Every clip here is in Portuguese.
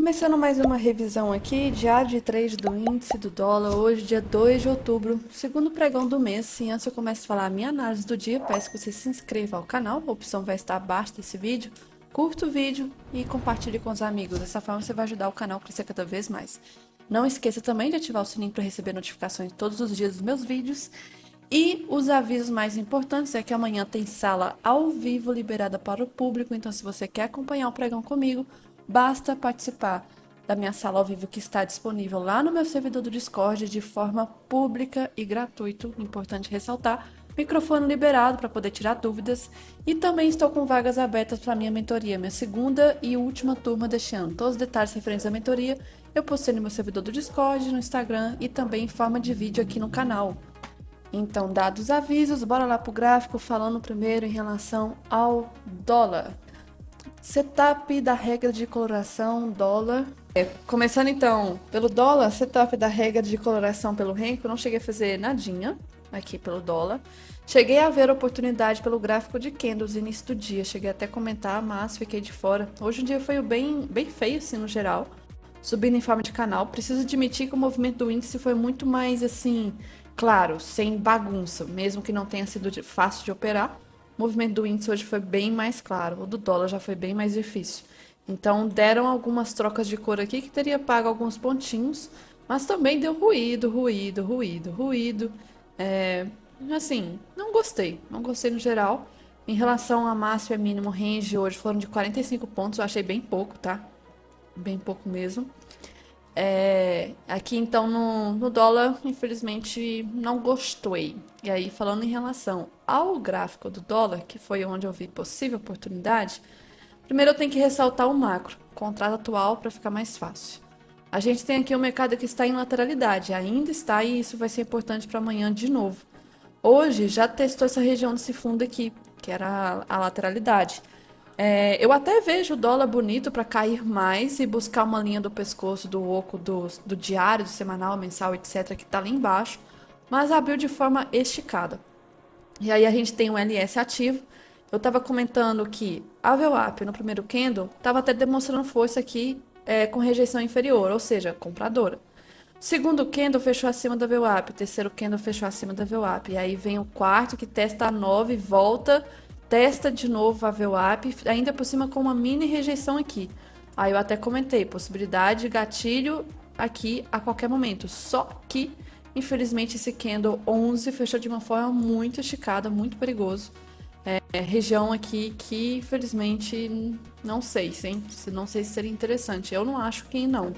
Começando mais uma revisão aqui, diário de trade do índice do dólar, hoje dia 2 de outubro, segundo pregão do mês. E antes eu começo a falar a minha análise do dia, peço que você se inscreva ao canal, a opção vai estar abaixo desse vídeo, curta o vídeo e compartilhe com os amigos, dessa forma você vai ajudar o canal a crescer cada vez mais. Não esqueça também de ativar o sininho para receber notificações todos os dias dos meus vídeos. E os avisos mais importantes é que amanhã tem sala ao vivo liberada para o público, então se você quer acompanhar o pregão comigo, basta participar da minha sala ao vivo que está disponível lá no meu servidor do Discord de forma pública e gratuita. Importante ressaltar, microfone liberado para poder tirar dúvidas. E também estou com vagas abertas para a minha mentoria, minha segunda e última turma deste ano. Todos os detalhes referentes à mentoria eu postei no meu servidor do Discord, no Instagram e também em forma de vídeo aqui no canal. Então, dados os avisos, bora lá pro gráfico, falando primeiro em relação ao dólar. Setup da regra de coloração dólar. Começando então pelo dólar, setup da regra de coloração pelo Renko, não cheguei a fazer nadinha aqui pelo dólar. Cheguei a ver oportunidade pelo gráfico de candles no início do dia, cheguei até a comentar, mas fiquei de fora. Hoje o dia foi bem feio assim no geral, subindo em forma de canal. Preciso admitir que o movimento do índice foi muito mais assim, claro, sem bagunça, mesmo que não tenha sido fácil de operar. O movimento do índice hoje foi bem mais claro, o do dólar já foi bem mais difícil. Então deram algumas trocas de cor aqui que teria pago alguns pontinhos, mas também deu ruído. Assim, não gostei no geral. Em relação a máximo e mínimo range hoje foram de 45 pontos, eu achei bem pouco, tá? Bem pouco mesmo. Aqui então no dólar, infelizmente não gostei. E aí, falando em relação ao gráfico do dólar, que foi onde eu vi possível oportunidade, primeiro eu tenho que ressaltar o macro, contrato atual, para ficar mais fácil. A gente tem aqui um mercado que está em lateralidade, ainda está, e isso vai ser importante para amanhã de novo. Hoje já testou essa região desse fundo aqui, que era a lateralidade. Eu até vejo o dólar bonito para cair mais e buscar uma linha do pescoço do oco do diário, do semanal, mensal, etc., que está ali embaixo, mas abriu de forma esticada. E aí a gente tem um LS ativo. Eu estava comentando que a VWAP no primeiro candle estava até demonstrando força aqui com rejeição inferior, ou seja, compradora. O segundo candle fechou acima da VWAP, o terceiro candle fechou acima da VWAP. E aí vem o quarto que testa a 9, volta, testa de novo a VWAP, ainda por cima com uma mini rejeição aqui. Aí eu até comentei, possibilidade de gatilho aqui a qualquer momento. Só que, infelizmente, esse candle 11 fechou de uma forma muito esticada, muito perigoso. Região aqui que, infelizmente, não sei se seria interessante. Eu não acho que não.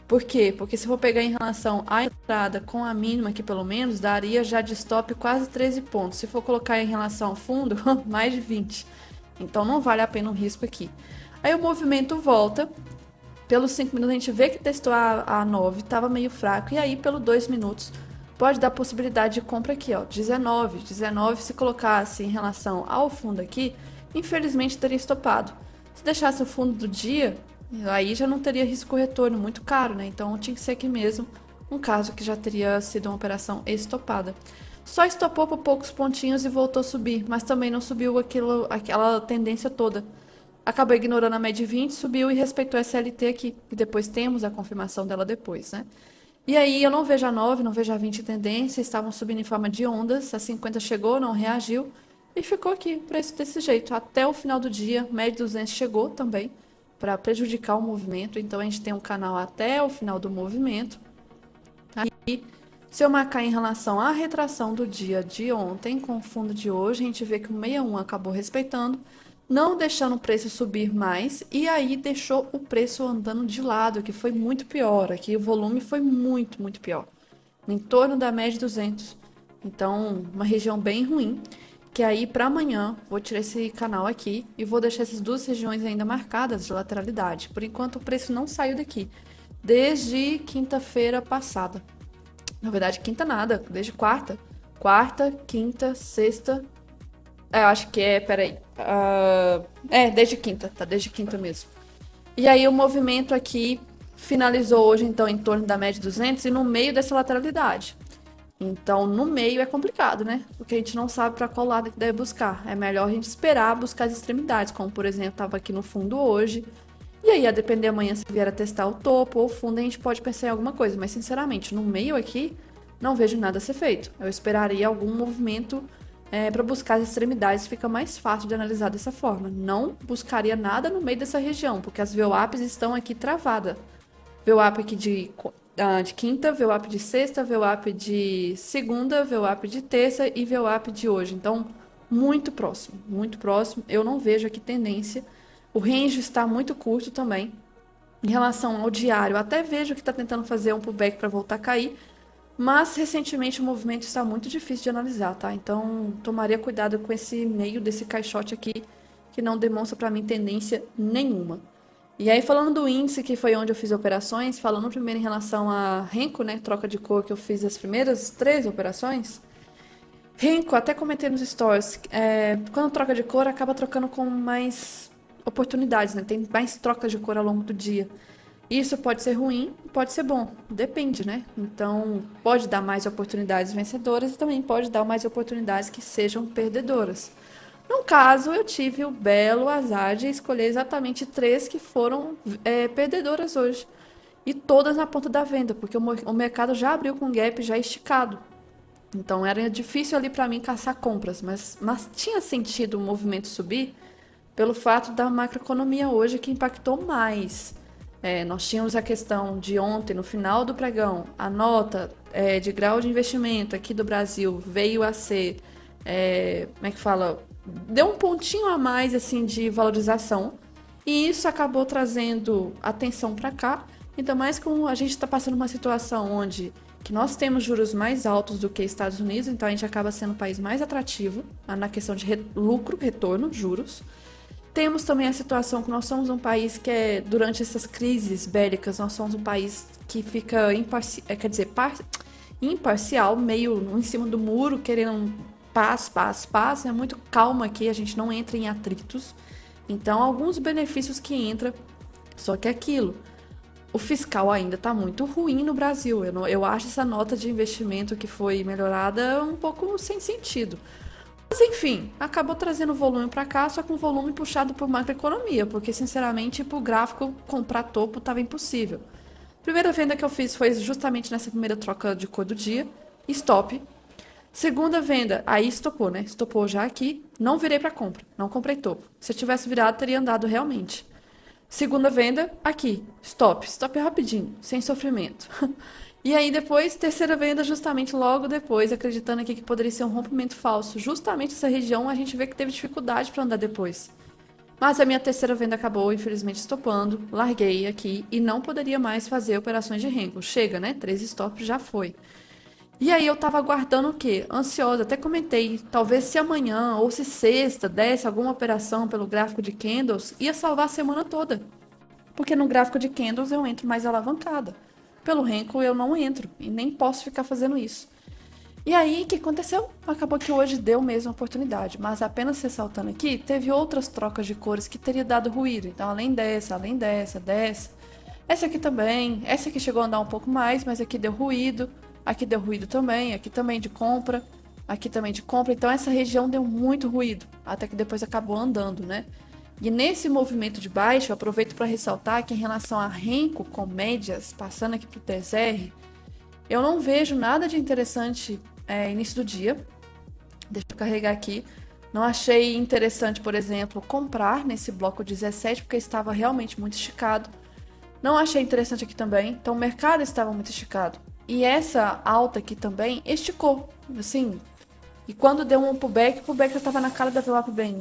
Por quê? Porque se for pegar em relação à entrada com a mínima aqui pelo menos, daria já de stop quase 13 pontos. Se for colocar em relação ao fundo, mais de 20. Então não vale a pena o risco aqui. Aí o movimento volta. Pelos 5 minutos a gente vê que testou a 9, estava meio fraco. E aí pelo 2 minutos pode dar possibilidade de compra aqui, ó, 19. 19 se colocasse em relação ao fundo aqui, infelizmente teria estopado. Se deixasse o fundo do dia, aí já não teria risco-retorno muito caro, né? Então tinha que ser aqui mesmo, um caso que já teria sido uma operação estopada. Só estopou por poucos pontinhos e voltou a subir, mas também não subiu aquela tendência toda. Acabou ignorando a média 20, subiu e respeitou a SLT aqui. E depois temos a confirmação dela depois, né? E aí eu não vejo a 9, não vejo a 20 tendência, estavam subindo em forma de ondas, a 50 chegou, não reagiu e ficou aqui, preço desse jeito. Até o final do dia, média 200 chegou também, para prejudicar o movimento, então a gente tem um canal até o final do movimento. Aí, se eu marcar em relação à retração do dia de ontem com o fundo de hoje, a gente vê que o 61 acabou respeitando, não deixando o preço subir mais, e aí deixou o preço andando de lado, que foi muito pior. Aqui o volume foi muito pior, em torno da média 200. Então, uma região bem ruim, que aí para amanhã vou tirar esse canal aqui e vou deixar essas duas regiões ainda marcadas de lateralidade. Por enquanto o preço não saiu daqui, desde quinta-feira passada. Na verdade, quinta nada, desde quarta. Quarta, quinta, sexta. Eu acho que peraí. Desde quinta, tá? Desde quinta mesmo. E aí o movimento aqui finalizou hoje, então, em torno da média 200 e no meio dessa lateralidade. Então, no meio é complicado, né? Porque a gente não sabe para qual lado que deve buscar. É melhor a gente esperar buscar as extremidades, como, por exemplo, estava aqui no fundo hoje. E aí, a depender amanhã se vier a testar o topo ou o fundo, a gente pode pensar em alguma coisa. Mas, sinceramente, no meio aqui, não vejo nada a ser feito. Eu esperaria algum movimento para buscar as extremidades, fica mais fácil de analisar dessa forma. Não buscaria nada no meio dessa região, porque as VWAPs estão aqui travadas. VWAP aqui de quinta, VWAP de sexta, VWAP de segunda, VWAP de terça e VWAP de hoje. Então, muito próximo, muito próximo. Eu não vejo aqui tendência. O range está muito curto também. Em relação ao diário, até vejo que está tentando fazer um pullback para voltar a cair, mas recentemente o movimento está muito difícil de analisar, tá? Então, tomaria cuidado com esse meio desse caixote aqui, que não demonstra para mim tendência nenhuma. E aí, falando do índice, que foi onde eu fiz operações, falando primeiro em relação a Renko, né, troca de cor, que eu fiz as primeiras 3 operações. Renko, até comentei nos stories, quando troca de cor, acaba trocando com mais oportunidades, né? Tem mais trocas de cor ao longo do dia. Isso pode ser ruim, pode ser bom, depende, né? Então, pode dar mais oportunidades vencedoras e também pode dar mais oportunidades que sejam perdedoras. No caso, eu tive o belo azar de escolher exatamente 3 que foram perdedoras hoje. E todas na ponta da venda, porque o mercado já abriu com gap já esticado. Então era difícil ali para mim caçar compras, mas tinha sentido o movimento subir pelo fato da macroeconomia hoje que impactou mais. Nós tínhamos a questão de ontem, no final do pregão, a nota de grau de investimento aqui do Brasil veio a ser, como é que fala? Deu um pontinho a mais assim de valorização e isso acabou trazendo atenção para cá. Ainda mais com a gente está passando uma situação onde que nós temos juros mais altos do que Estados Unidos, então a gente acaba sendo o país mais atrativo na questão de lucro, retorno, juros. Temos também a situação que nós somos um país que durante essas crises bélicas, nós somos um país que fica imparcial, meio em cima do muro, querendo paz, paz, paz. É muito calma aqui, a gente não entra em atritos. Então, alguns benefícios que entra, só que é aquilo. O fiscal ainda está muito ruim no Brasil. Eu acho essa nota de investimento que foi melhorada um pouco sem sentido. Mas enfim, acabou trazendo volume para cá, só com volume puxado por macroeconomia, porque sinceramente pro gráfico comprar topo estava impossível. Primeira venda que eu fiz foi justamente nessa primeira troca de cor do dia, stop. Segunda venda, aí estopou, né? Estopou já aqui, não virei para compra, não comprei topo. Se eu tivesse virado, teria andado realmente. Segunda venda, aqui, stop rapidinho, sem sofrimento. E aí depois, terceira venda justamente logo depois, acreditando aqui que poderia ser um rompimento falso. Justamente essa região a gente vê que teve dificuldade para andar depois. Mas a minha terceira venda acabou, infelizmente, estopando, larguei aqui e não poderia mais fazer operações de Renko. Chega, né? 3 stops já foi. E aí eu tava aguardando o quê? Ansiosa, até comentei, talvez se amanhã ou se sexta desse alguma operação pelo gráfico de candles, ia salvar a semana toda. Porque no gráfico de candles eu entro mais alavancada. Pelo Renko eu não entro e nem posso ficar fazendo isso. E aí, o que aconteceu? Acabou que hoje deu mesmo a oportunidade, mas apenas ressaltando aqui, teve outras trocas de cores que teria dado ruído. Então, além dessa, dessa, essa aqui também, essa aqui chegou a andar um pouco mais, mas aqui deu ruído também, aqui também de compra, aqui também de compra. Então, essa região deu muito ruído, até que depois acabou andando, né? E nesse movimento de baixo, eu aproveito para ressaltar que em relação a Renko com médias, passando aqui para o TSR, eu não vejo nada de interessante início do dia. Deixa eu carregar aqui. Não achei interessante, por exemplo, comprar nesse bloco 17, porque estava realmente muito esticado. Não achei interessante aqui também. Então, o mercado estava muito esticado. E essa alta aqui também esticou, assim. E quando deu um pullback, o pullback já estava na cara da VWAP Band.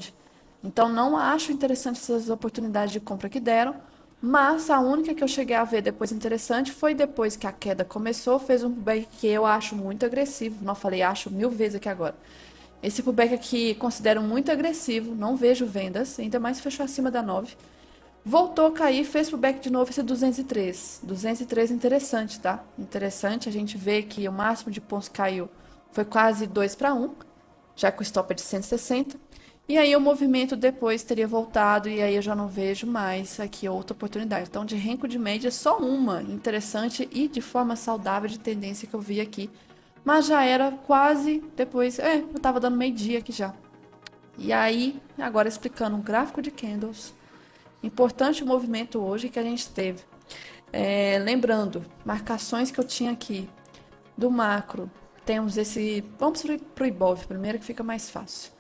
Então, não acho interessante essas oportunidades de compra que deram, mas a única que eu cheguei a ver depois interessante foi depois que a queda começou, fez um pullback que eu acho muito agressivo. Não falei acho 1000 vezes aqui agora. Esse pullback aqui considero muito agressivo, não vejo vendas, ainda mais fechou acima da 9. Voltou a cair, fez pullback de novo esse 203. 203 interessante, tá? Interessante, a gente vê que o máximo de pontos que caiu foi quase 2 para 1, já que o stop é de 160. E aí o movimento depois teria voltado e aí eu já não vejo mais aqui outra oportunidade. Então, de Renko de média, só uma interessante e de forma saudável de tendência que eu vi aqui. Mas já era quase depois, eu tava dando meio-dia aqui já. E aí, agora explicando um gráfico de candles. Importante o movimento hoje que a gente teve. Lembrando, marcações que eu tinha aqui do macro, temos esse... Vamos para o Ibov primeiro que fica mais fácil.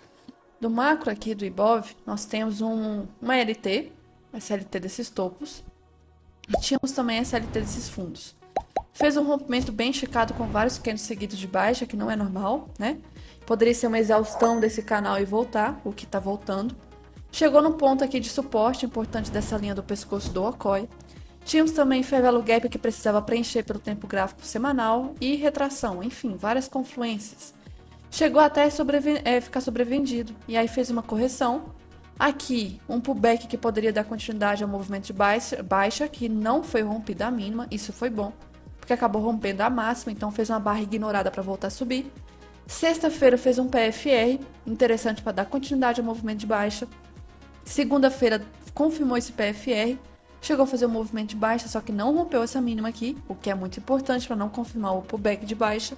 Do macro aqui do Ibov, nós temos uma LT, essa LT desses topos, e tínhamos também essa LT desses fundos. Fez um rompimento bem esticado com vários candles seguidos de baixa, que não é normal, né? Poderia ser uma exaustão desse canal e voltar, o que está voltando. Chegou no ponto aqui de suporte importante dessa linha do pescoço do Okoi. Tínhamos também Fair Value Gap que precisava preencher pelo tempo gráfico semanal e retração, enfim, várias confluências. Chegou até ficar sobrevendido e aí fez uma correção. Aqui, um pullback que poderia dar continuidade ao movimento de baixa, que não foi rompido a mínima, isso foi bom, porque acabou rompendo a máxima, então fez uma barra ignorada para voltar a subir. Sexta-feira fez um PFR, interessante para dar continuidade ao movimento de baixa. Segunda-feira confirmou esse PFR, chegou a fazer um movimento de baixa, só que não rompeu essa mínima aqui, o que é muito importante para não confirmar o pullback de baixa.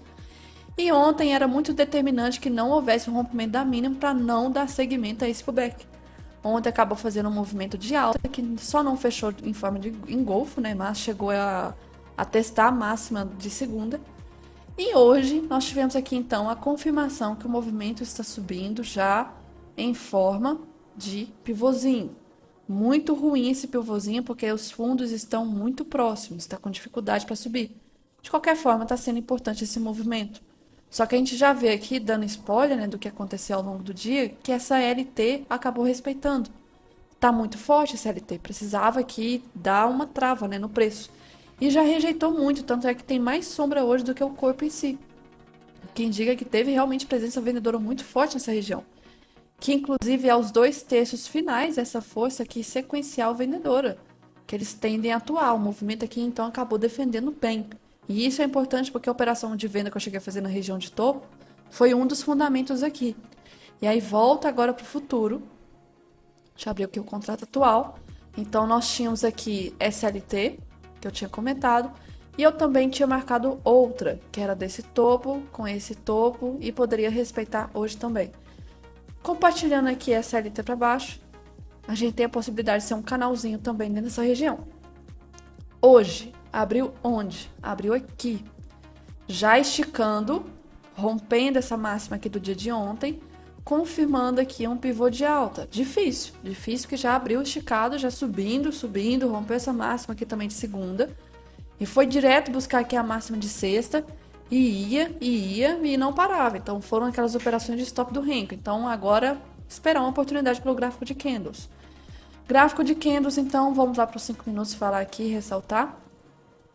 E ontem era muito determinante que não houvesse um rompimento da mínima para não dar seguimento a esse pullback. Ontem acabou fazendo um movimento de alta, que só não fechou em forma de engolfo, né? Mas chegou a testar a máxima de segunda. E hoje nós tivemos aqui então a confirmação que o movimento está subindo já em forma de pivôzinho. Muito ruim esse pivôzinho porque os fundos estão muito próximos, está com dificuldade para subir. De qualquer forma, está sendo importante esse movimento. Só que a gente já vê aqui, dando spoiler, né, do que aconteceu ao longo do dia, que essa LT acabou respeitando. Tá muito forte essa LT, precisava aqui dar uma trava, né, no preço. E já rejeitou muito, tanto é que tem mais sombra hoje do que o corpo em si. O que indica que teve realmente presença vendedora muito forte nessa região. Que inclusive é os 2/3 finais dessa força aqui sequencial vendedora. Que eles tendem a atuar. O movimento aqui então acabou defendendo bem. E isso é importante porque a operação de venda que eu cheguei a fazer na região de topo foi um dos fundamentos aqui. E aí volta agora para o futuro. Deixa eu abrir aqui o contrato atual. Então nós tínhamos aqui SLT, que eu tinha comentado. E eu também tinha marcado outra, que era desse topo, com esse topo. E poderia respeitar hoje também. Compartilhando aqui SLT para baixo. A gente tem a possibilidade de ser um canalzinho também dentro dessa região. Hoje, abriu onde? Abriu aqui. Já esticando, rompendo essa máxima aqui do dia de ontem, confirmando aqui um pivô de alta. Difícil que já abriu esticado, já subindo, rompeu essa máxima aqui também de segunda. E foi direto buscar aqui a máxima de sexta. E ia e não parava. Então foram aquelas operações de stop do Renko. Então agora esperar uma oportunidade pelo gráfico de candles. Gráfico de candles, então, vamos lá para os 5 minutos falar aqui e ressaltar.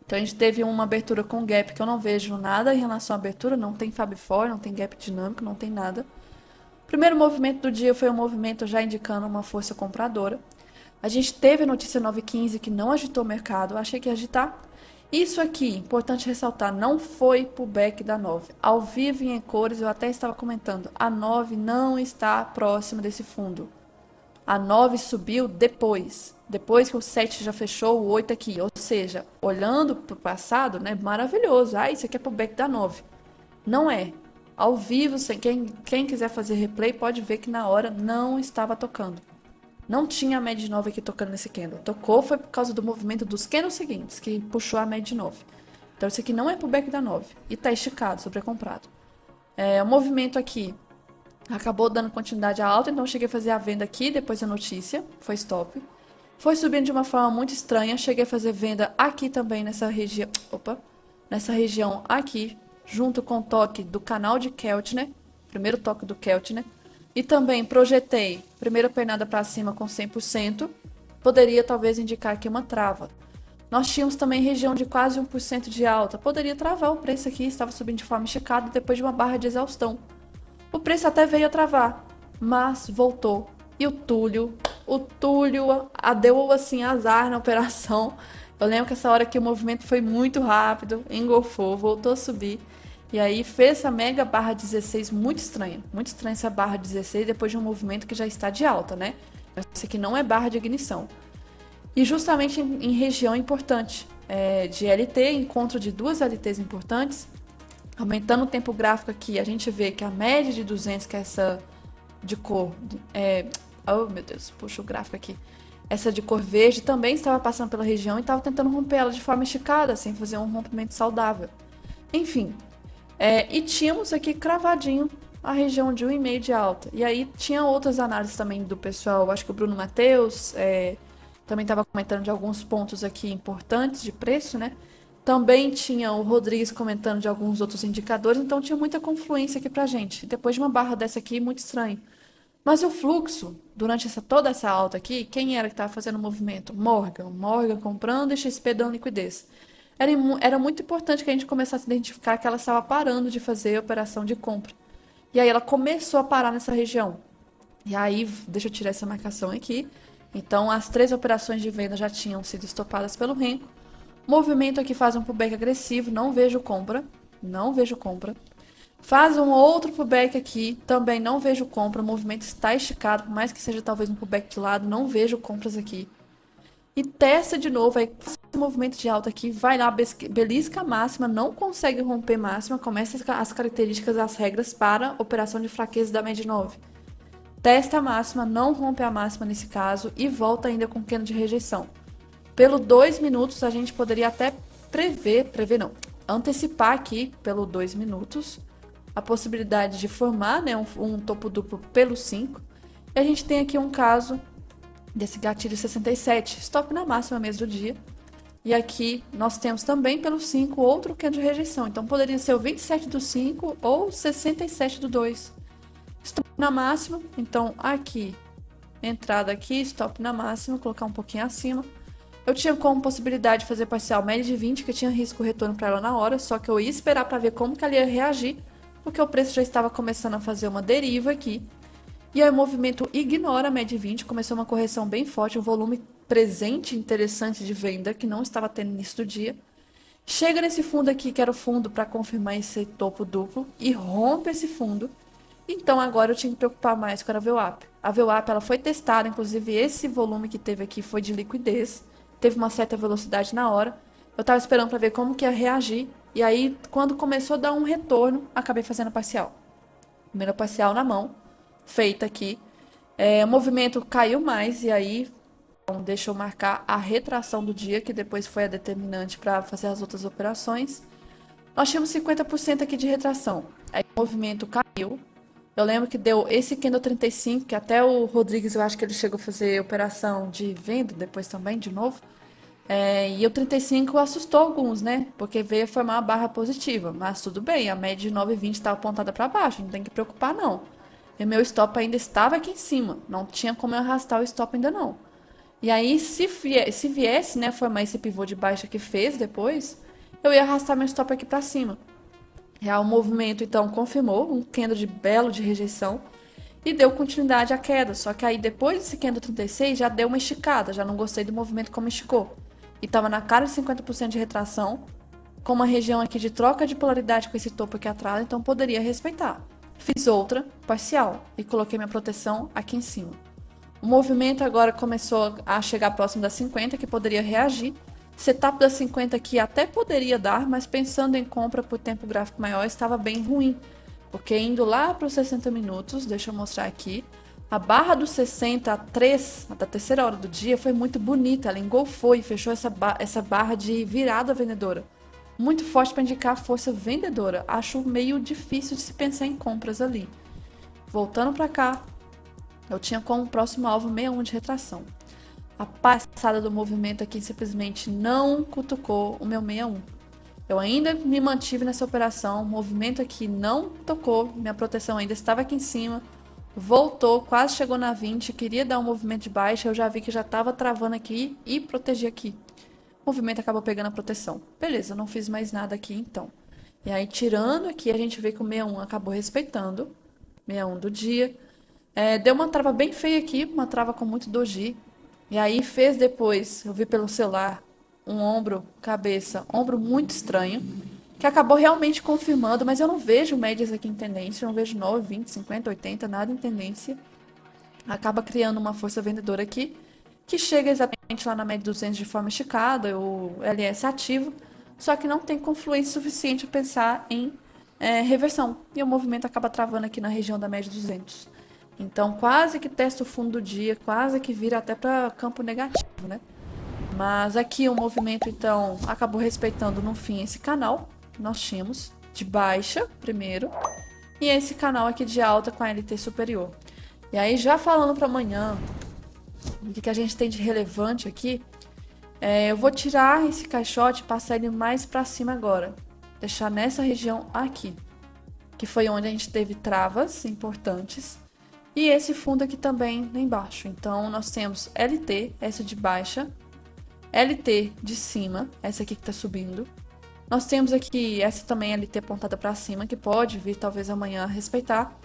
Então, a gente teve uma abertura com gap que eu não vejo nada em relação à abertura, não tem Fab Four, não tem gap dinâmico, não tem nada. O primeiro movimento do dia foi um movimento já indicando uma força compradora. A gente teve a notícia 9:15 que não agitou o mercado, achei que ia agitar. Isso aqui, importante ressaltar, não foi pullback da 9. Ao vivo e em cores, eu até estava comentando, a 9 não está próxima desse fundo. A 9 subiu depois que o 7 já fechou, o 8 aqui. Ou seja, olhando para o passado, né, maravilhoso. Ah, isso aqui é pullback da 9. Não é. Ao vivo, quem quiser fazer replay pode ver que na hora não estava tocando. Não tinha a média de 9 aqui tocando nesse candle. Tocou foi por causa do movimento dos candles seguintes, que puxou a média de 9. Então, isso aqui não é pullback da 9. E está esticado, sobrecomprado. O movimento aqui acabou dando continuidade à alta, então eu cheguei a fazer a venda aqui, depois a notícia, foi stop. Foi subindo de uma forma muito estranha, cheguei a fazer venda aqui também nessa região, nessa região aqui, junto com o toque do canal de Keltner, primeiro toque do Keltner, e também projetei primeira pernada para cima com 100%, poderia talvez indicar aqui uma trava. Nós tínhamos também região de quase 1% de alta, poderia travar o preço aqui, estava subindo de forma esticada depois de uma barra de exaustão. O preço até veio a travar, mas voltou. E o Túlio deu assim azar na operação. Eu lembro que essa hora que o movimento foi muito rápido, engolfou, voltou a subir. E aí fez essa mega barra 16 muito estranha. Muito estranha essa barra 16 depois de um movimento que já está de alta, né? Essa aqui não é barra de ignição. E justamente em região importante de LT, encontro de duas LTs importantes. Aumentando o tempo gráfico aqui, a gente vê que a média de 200, que é essa de cor, oh meu Deus, puxa o gráfico aqui. Essa de cor verde também estava passando pela região e estava tentando romper ela de forma esticada, sem fazer um rompimento saudável. Enfim, e tínhamos aqui cravadinho a região de 1,5 de alta. E aí tinha outras análises também do pessoal, acho que o Bruno Matheus também estava comentando de alguns pontos aqui importantes de preço, né? Também tinha o Rodrigues comentando de alguns outros indicadores, então tinha muita confluência aqui pra gente. Depois de uma barra dessa aqui, muito estranho. Mas o fluxo, durante toda essa alta aqui, quem era que estava fazendo o movimento? Morgan. Morgan comprando e XP dando liquidez. Era muito importante que a gente começasse a identificar que ela estava parando de fazer a operação de compra. E aí ela começou a parar nessa região. E aí, deixa eu tirar essa marcação aqui. Então, as 3 operações de venda já tinham sido estopadas pelo Renko. Movimento aqui faz um pullback agressivo, não vejo compra. Não vejo compra. Faz um outro pullback aqui, também não vejo compra. O movimento está esticado, por mais que seja talvez um pullback de lado, não vejo compras aqui. E testa de novo, aí faz um movimento de alta aqui, vai lá, belisca a máxima, não consegue romper máxima, começa as características, as regras para operação de fraqueza da média 9. Testa a máxima, não rompe a máxima nesse caso e volta ainda com candle de rejeição. Pelo 2 minutos a gente poderia até prever não, antecipar aqui pelo 2 minutos a possibilidade de formar, né, um topo duplo pelo 5. E a gente tem aqui um caso desse gatilho 67, stop na máxima mesmo do dia. E aqui nós temos também pelo 5 outro candle de rejeição. Então poderia ser o 27 do 5 ou 67 do 2. Stop na máxima, então aqui, entrada aqui, stop na máxima, colocar um pouquinho acima. Eu tinha como possibilidade de fazer parcial média de 20, que eu tinha risco retorno para ela na hora, só que eu ia esperar para ver como que ela ia reagir, porque o preço já estava começando a fazer uma deriva aqui. E aí o movimento ignora a média 20, começou uma correção bem forte, um volume presente interessante de venda que não estava tendo no início do dia. Chega nesse fundo aqui, que era o fundo para confirmar esse topo duplo, e rompe esse fundo. Então agora eu tinha que preocupar mais com a VWAP. A VWAP ela foi testada, inclusive esse volume que teve aqui foi de liquidez, teve uma certa velocidade na hora. Eu estava esperando para ver como que ia reagir, e aí quando começou a dar um retorno, acabei fazendo a parcial. Primeira parcial na mão, feita aqui. O movimento caiu mais, e aí então, deixa eu marcar a retração do dia, que depois foi a determinante para fazer as outras operações. Nós tínhamos 50% aqui de retração. Aí o movimento caiu. Eu lembro que deu esse candle 35, que até o Rodrigues, eu acho que ele chegou a fazer operação de venda depois também, de novo. E o 35 assustou alguns, né? Porque veio formar uma barra positiva. Mas tudo bem, a média de 9,20 estava apontada para baixo, não tem que preocupar não. E meu stop ainda estava aqui em cima, não tinha como eu arrastar o stop ainda não. E aí, se viesse, né, formar esse pivô de baixa que fez depois, eu ia arrastar meu stop aqui para cima. O movimento, então, confirmou um candle de belo de rejeição e deu continuidade à queda. Só que aí, depois desse candle 36, já deu uma esticada. Já não gostei do movimento como esticou. E estava na cara de 50% de retração, com uma região aqui de troca de polaridade com esse topo aqui atrás, então poderia respeitar. Fiz outra, parcial, e coloquei minha proteção aqui em cima. O movimento agora começou a chegar próximo das 50, que poderia reagir. Setup das 50 aqui até poderia dar, mas pensando em compra por tempo gráfico maior, estava bem ruim. Porque indo lá para os 60 minutos, deixa eu mostrar aqui, a barra dos 60 a 3, da terceira hora do dia, foi muito bonita. Ela engolfou e fechou essa barra de virada vendedora. Muito forte para indicar a força vendedora. Acho meio difícil de se pensar em compras ali. Voltando para cá, eu tinha como próximo alvo 61 de retração. A passada do movimento aqui simplesmente não cutucou o meu 61. Eu ainda me mantive nessa operação, o movimento aqui não tocou, minha proteção ainda estava aqui em cima, voltou, quase chegou na 20, queria dar um movimento de baixa, eu já vi que já estava travando aqui e protegi aqui. O movimento acabou pegando a proteção. Beleza, não fiz mais nada aqui então. E aí, tirando aqui, a gente vê que o 61 acabou respeitando, 61 do dia. Deu uma trava bem feia aqui, uma trava com muito doji. E aí fez depois, eu vi pelo celular, um ombro, cabeça, ombro muito estranho, que acabou realmente confirmando, mas eu não vejo médias aqui em tendência, eu não vejo 9, 20, 50, 80, nada em tendência. Acaba criando uma força vendedora aqui, que chega exatamente lá na média 200 de forma esticada, o LS ativo, só que não tem confluência suficiente para pensar em reversão. E o movimento acaba travando aqui na região da média 200. Então, quase que testa o fundo do dia, quase que vira até para campo negativo, né? Mas aqui o movimento, então, acabou respeitando no fim esse canal que nós tínhamos de baixa primeiro e esse canal aqui de alta com a LT superior. E aí, já falando para amanhã, o que a gente tem de relevante aqui, eu vou tirar esse caixote e passar ele mais para cima agora. Deixar nessa região aqui, que foi onde a gente teve travas importantes. E esse fundo aqui também lá embaixo. Então, nós temos LT, essa de baixa, LT de cima, essa aqui que tá subindo. Nós temos aqui essa também LT apontada para cima, que pode vir talvez amanhã a respeitar.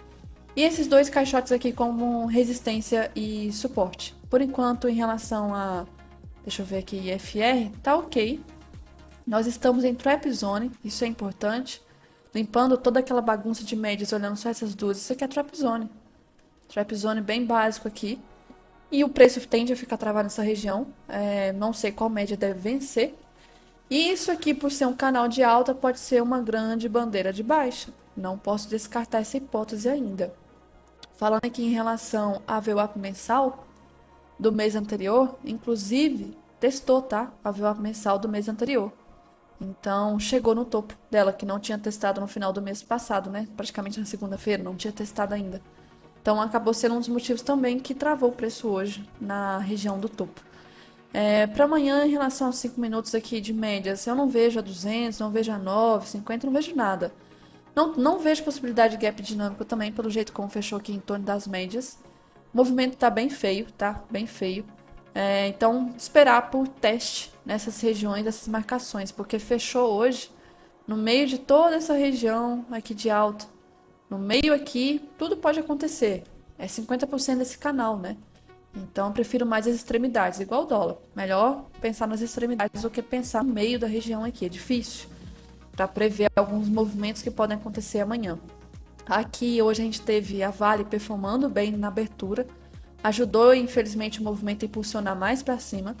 E esses dois caixotes aqui como resistência e suporte. Por enquanto, em relação a, deixa eu ver aqui, IFR, tá ok. Nós estamos em trap zone, isso é importante. Limpando toda aquela bagunça de médias, olhando só essas duas. Isso aqui é trap zone. Trap zone bem básico aqui. E o preço tende a ficar travado nessa região. Não sei qual média deve vencer. E isso aqui, por ser um canal de alta, pode ser uma grande bandeira de baixa. Não posso descartar essa hipótese ainda. Falando aqui em relação a VWAP mensal do mês anterior, inclusive testou, tá? A VWAP mensal do mês anterior. Então, chegou no topo dela, que não tinha testado no final do mês passado, né? Praticamente na segunda-feira, não tinha testado ainda. Então, acabou sendo um dos motivos também que travou o preço hoje na região do topo. Para amanhã, em relação aos 5 minutos aqui de médias, eu não vejo a 200, não vejo a 9, 50, não vejo nada. Não vejo possibilidade de gap dinâmico também, pelo jeito como fechou aqui em torno das médias. O movimento tá bem feio, tá? Bem feio. Então, esperar por teste nessas regiões, dessas marcações, porque fechou hoje no meio de toda essa região aqui de alta. No meio aqui, tudo pode acontecer. É 50% desse canal, né? Então, eu prefiro mais as extremidades, igual o dólar. Melhor pensar nas extremidades do que pensar no meio da região aqui. É difícil para prever alguns movimentos que podem acontecer amanhã. Aqui, hoje a gente teve a Vale performando bem na abertura. Ajudou, infelizmente, o movimento a impulsionar mais para cima,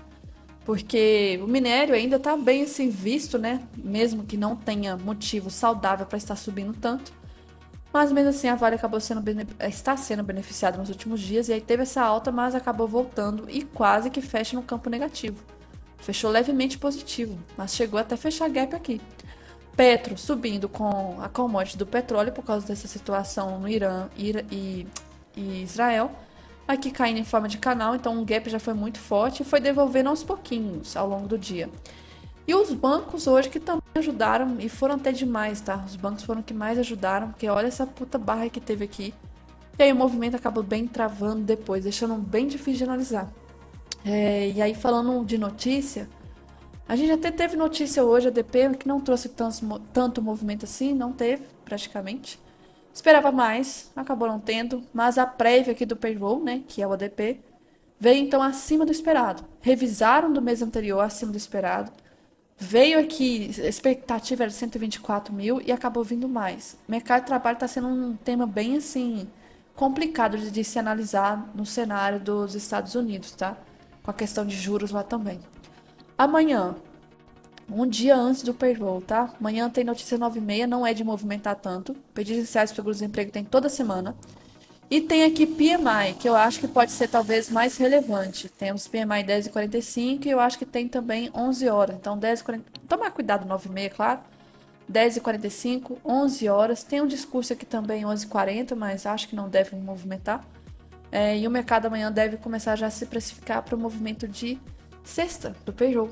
porque o minério ainda está bem assim visto, né? Mesmo que não tenha motivo saudável para estar subindo tanto. Mas mesmo assim a Vale acabou está sendo beneficiada nos últimos dias, e aí teve essa alta, mas acabou voltando e quase que fecha no campo negativo. Fechou levemente positivo, mas chegou até fechar gap aqui. Petro subindo com a commodity do petróleo por causa dessa situação no Irã e Israel. Aqui caindo em forma de canal, então o gap já foi muito forte e foi devolvendo aos pouquinhos ao longo do dia. E os bancos hoje que também ajudaram e foram até demais, tá? Os bancos foram que mais ajudaram, porque olha essa puta barra que teve aqui. E aí o movimento acabou bem travando depois, deixando bem difícil de analisar. E aí falando de notícia, a gente até teve notícia hoje, a ADP, que não trouxe tanto movimento assim, não teve praticamente. Esperava mais, acabou não tendo, mas a prévia aqui do payroll, né, que é o ADP, veio então acima do esperado. Revisaram do mês anterior acima do esperado. Veio aqui, a expectativa era 124 mil e acabou vindo mais. O mercado de trabalho está sendo um tema bem assim complicado de se analisar no cenário dos Estados Unidos, tá? Com a questão de juros lá também. Amanhã, um dia antes do payroll, tá? Amanhã tem notícia 9h30, não é de movimentar tanto. Pedidos iniciais para o desemprego tem toda semana. E tem aqui PMI, que eu acho que pode ser talvez mais relevante. Temos PMI 10h45 e eu acho que tem também 11 horas. Então, 10h40. Tomar cuidado, 9h30, claro. 10h45, 11 horas. Tem um discurso aqui também, 11h40, mas acho que não deve movimentar. E o mercado amanhã deve começar já a se precificar para o movimento de sexta, do payroll.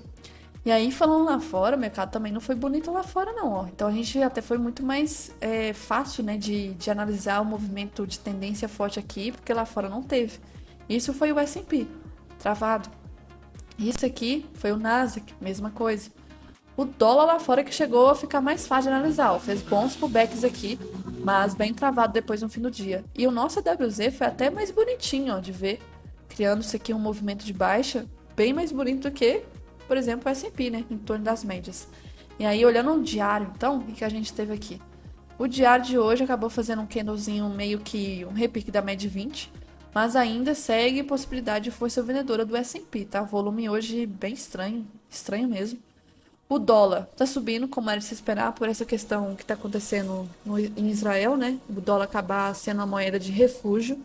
E aí, falando lá fora, o mercado também não foi bonito lá fora, não. Ó. Então, a gente até foi muito mais fácil, né, de analisar o movimento de tendência forte aqui, porque lá fora não teve. Isso foi o S&P, travado. Isso aqui foi o Nasdaq, mesma coisa. O dólar lá fora que chegou a ficar mais fácil de analisar. Ó. Fez bons pullbacks aqui, mas bem travado depois no fim do dia. E o nosso AWZ foi até mais bonitinho, ó, de ver. Criando-se aqui um movimento de baixa, bem mais bonito do que, por exemplo, o S&P, né, em torno das médias. E aí, olhando o diário, então, o que a gente teve aqui? O diário de hoje acabou fazendo um candlezinho meio que um repique da média 20, mas ainda segue possibilidade de força vendedora do S&P, tá? Volume hoje bem estranho, estranho mesmo. O dólar tá subindo, como era de se esperar, por essa questão que tá acontecendo em Israel, né? O dólar acabar sendo a moeda de refúgio.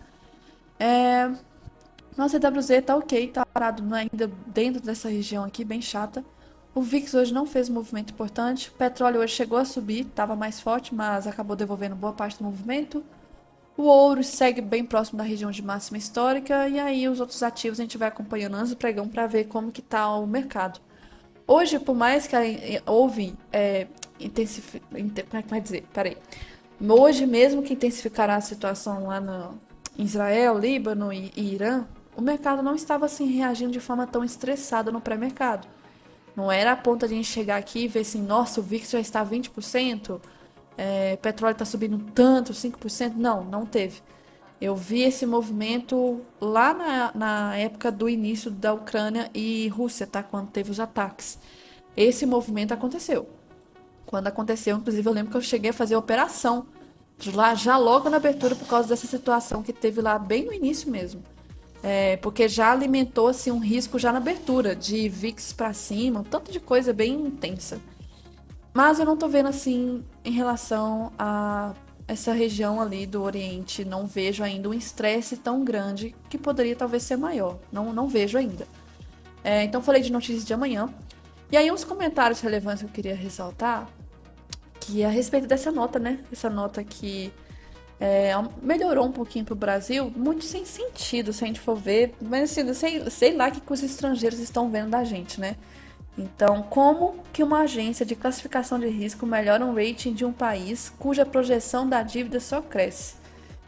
Nossa, EWZ tá ok, tá parado ainda dentro dessa região aqui, bem chata. O VIX hoje não fez um movimento importante. O petróleo hoje chegou a subir, estava mais forte, mas acabou devolvendo boa parte do movimento. O ouro segue bem próximo da região de máxima histórica. E aí os outros ativos a gente vai acompanhando antes do pregão para ver como que tá o mercado. Hoje, por mais que houve como é que vai dizer? Peraí. Hoje, mesmo que intensificará a situação lá no em Israel, Líbano e Irã, o mercado não estava assim reagindo de forma tão estressada no pré-mercado. Não era a ponto de a gente chegar aqui e ver assim, nossa, o VIX já está 20%, petróleo está subindo tanto, 5%. Não, não teve. Eu vi esse movimento lá na época do início da Ucrânia e Rússia, tá? Quando teve os ataques. Esse movimento aconteceu. Quando aconteceu, inclusive, eu lembro que eu cheguei a fazer operação lá já logo na abertura por causa dessa situação que teve lá bem no início mesmo. Porque já alimentou assim um risco já na abertura de VIX para cima, um tanto de coisa bem intensa. Mas eu não tô vendo assim em relação a essa região ali do Oriente, não vejo ainda um estresse tão grande que poderia talvez ser maior. Não vejo ainda. Então falei de notícias de amanhã. E aí uns comentários relevantes que eu queria ressaltar, que é a respeito dessa nota, né? Essa nota que melhorou um pouquinho pro Brasil, muito sem sentido se a gente for ver, mas assim, sei lá o que os estrangeiros estão vendo da gente, né? Então, como que uma agência de classificação de risco melhora um rating de um país cuja projeção da dívida só cresce?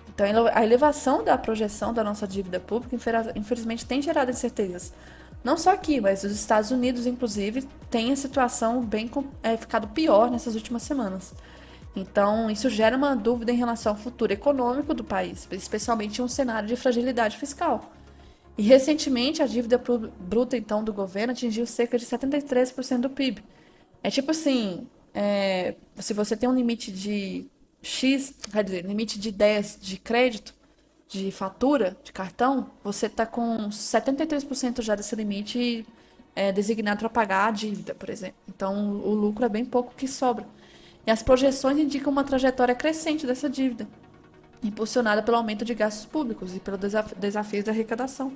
Então, a elevação da projeção da nossa dívida pública, infelizmente, tem gerado incertezas. Não só aqui, mas os Estados Unidos, inclusive, tem a situação ficado pior nessas últimas semanas. Então, isso gera uma dúvida em relação ao futuro econômico do país, especialmente em um cenário de fragilidade fiscal. E recentemente a dívida bruta então do governo atingiu cerca de 73% do PIB. É tipo assim, se você tem um limite de X, quer dizer, limite de 10 de crédito, de fatura, de cartão, você tá com 73% já desse limite designado para pagar a dívida, por exemplo. Então o lucro é bem pouco que sobra. E as projeções indicam uma trajetória crescente dessa dívida, impulsionada pelo aumento de gastos públicos e pelos desafios da arrecadação.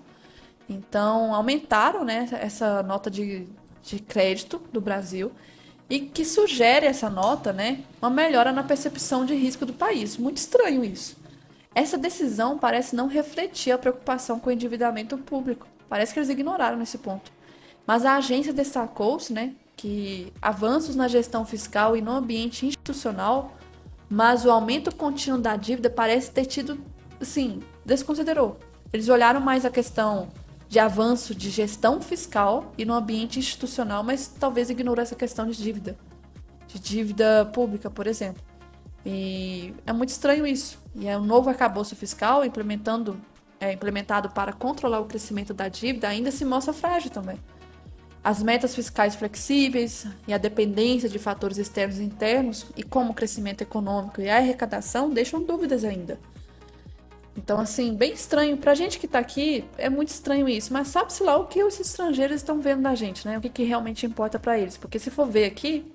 Então, aumentaram, né, essa nota de crédito do Brasil e que sugere essa nota, né, uma melhora na percepção de risco do país. Muito estranho isso. Essa decisão parece não refletir a preocupação com o endividamento público. Parece que eles ignoraram nesse ponto. Mas a agência destacou-se, né, que avanços na gestão fiscal e no ambiente institucional, mas o aumento contínuo da dívida parece ter tido, assim, desconsiderou. Eles olharam mais a questão de avanço de gestão fiscal e no ambiente institucional, mas talvez ignorou essa questão de dívida pública, por exemplo. E é muito estranho isso. E é um novo arcabouço fiscal implementado para controlar o crescimento da dívida ainda se mostra frágil também. As metas fiscais flexíveis e a dependência de fatores externos e internos, e como o crescimento econômico e a arrecadação, deixam dúvidas ainda. Então, assim, bem estranho. Pra gente que tá aqui, é muito estranho isso. Mas sabe-se lá o que os estrangeiros estão vendo da gente, né? O que realmente importa pra eles. Porque se for ver aqui,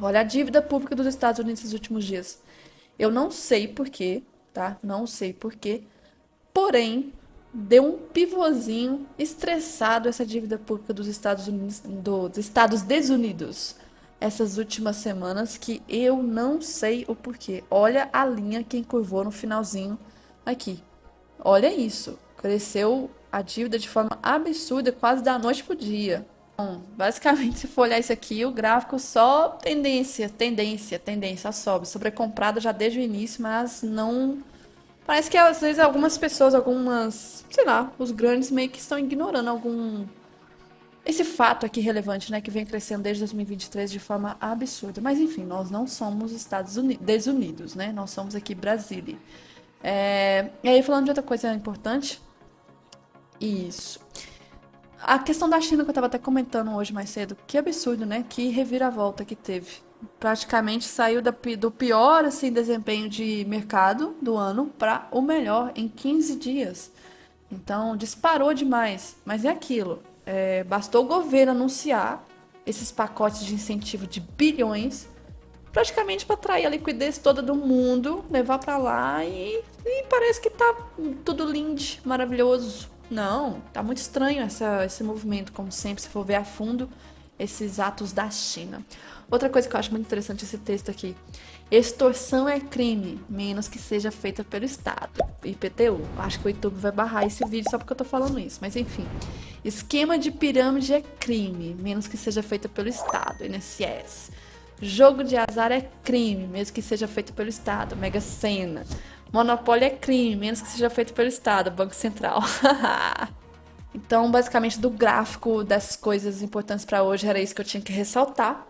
olha a dívida pública dos Estados Unidos nos últimos dias. Eu não sei porquê, tá? Não sei porquê. Porém, deu um pivôzinho estressado essa dívida pública dos Estados Unidos, dos Estados Desunidos, essas últimas semanas, que eu não sei o porquê. Olha a linha que encurvou no finalzinho aqui. Olha isso. Cresceu a dívida de forma absurda, quase da noite pro dia. Bom, basicamente, se for olhar isso aqui, o gráfico só tendência, sobe. Sobrecomprada já desde o início, mas não. Parece que às vezes sei lá, os grandes meio que estão ignorando esse fato aqui relevante, né, que vem crescendo desde 2023 de forma absurda. Mas enfim, nós não somos Estados Unidos, desunidos, né? Nós somos aqui Brasília. E aí, falando de outra coisa importante, isso. A questão da China que eu estava até comentando hoje mais cedo, que absurdo, né? Que reviravolta que teve. Praticamente saiu do pior assim, desempenho de mercado do ano para o melhor em 15 dias. Então, disparou demais. Mas é aquilo. Bastou o governo anunciar esses pacotes de incentivo de bilhões praticamente para atrair a liquidez toda do mundo, levar para lá e parece que tá tudo lindo, maravilhoso. Não, tá muito estranho esse movimento, como sempre, se for ver a fundo esses atos da China. Outra coisa que eu acho muito interessante esse texto aqui. Extorsão é crime, menos que seja feita pelo Estado. IPTU. Acho que o YouTube vai barrar esse vídeo só porque eu tô falando isso, mas enfim. Esquema de pirâmide é crime, menos que seja feita pelo Estado. INSS. Jogo de azar é crime, mesmo que seja feito pelo Estado. Mega Sena. Monopólio é crime, menos que seja feito pelo Estado. Banco Central. Então, basicamente, do gráfico dessas coisas importantes para hoje, era isso que eu tinha que ressaltar.